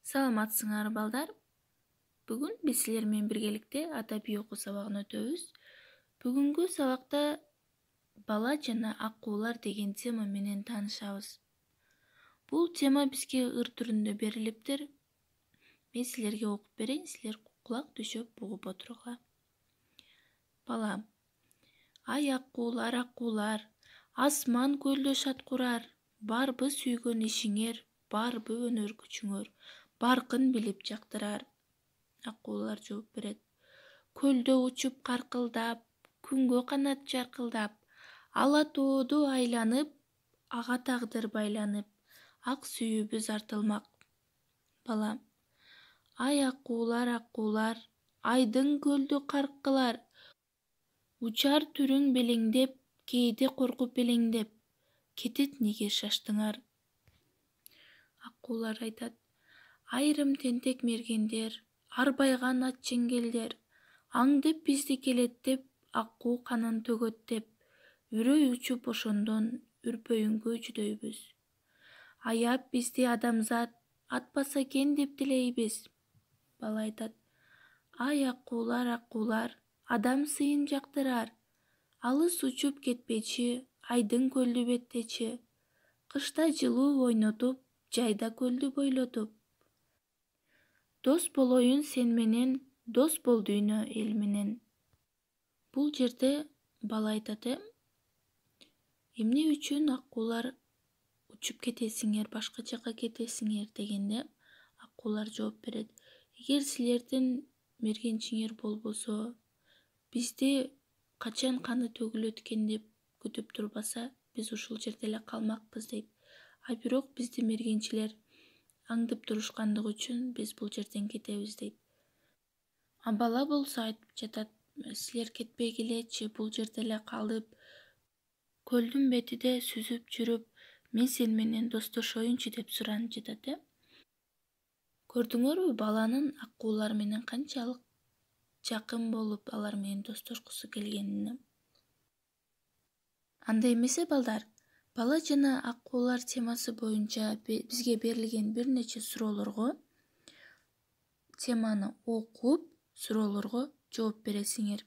Саламатсыңар балдар. Бүгүн биз силер менен биргеликте адабий окуу сабагын өтөбүз. Бүгүнкү сабакта бала жана акуулар деген тема менен таанышабыз. Бул тема бизге ыр түрүндө берилиптир. Мен силерге окуп берейин, силер кулак түшөп угуп отургула. Балам, ай акуулар, асман көлдө шаткурар, барбы сүйгөн ишиңер, барбы өнөр күчүңөр, баркын билип жактырар. Акуулар жооп берет. Көлдө учуп каркылдап, күнгө канат жаркылдап, ала тоодо айланып, ага тагдыр байланып, ак сүйүүбүз артылмак. Балам, ай акуулар, айдын көлдө каркылар, учар түрүң белеңдеп, кээде коркуп белеңдеп, кетет неге шаштыңар? Акуулар айтат: айрым тентек мергендер, арбайган ат жеңгелдер, аңдып бизди келет деп, аккуу канын төгөт деп, үрөй учуп ошондон үрпөйүңкү жүдөйбүз. Аяп бизди адамзат, атпаса экен деп тилейбиз. Бала айтат: ай акуулар, адам сыйын жактырар, алыс учуп кетпечи, айдын көлдү беттечи, кышта жылуу ойнотуп, жайда көлдү бойлотуп. Дос болоюн сен менен, дос бол дүйнө эл менен. Бул жерде бала айтат: эмне үчүн акуулар учуп кетесиңер, башка жака кетесиңер дегенде, акуулар жооп берет: эгер силердин мергенчиңер болбосо, бизди качан каны төгүлөт экен деп күтүп турбаса, биз ушул жерде эле калмакпыз дейт. А бирок бизди мергенчилер аңдып турушкандыгы үчүн биз бул жерден кетебиз дейт. А бала болсо айтып жатат: силер кетпегилечи, бул жерде эле калып, көлдүн бетиде сүзүп жүрүп, мен сен менен достошоюнчу деп суранып жатат. Көрдүңөрбү баланын акуулар менен канчалык жакын болуп, алар менен достошкусу келгенин? Андай эмесе балдар, бала жана акуулар темасы боюнча бизге берилген бир нече суроолорго теманы окуп, суроолорго жооп бересиңер.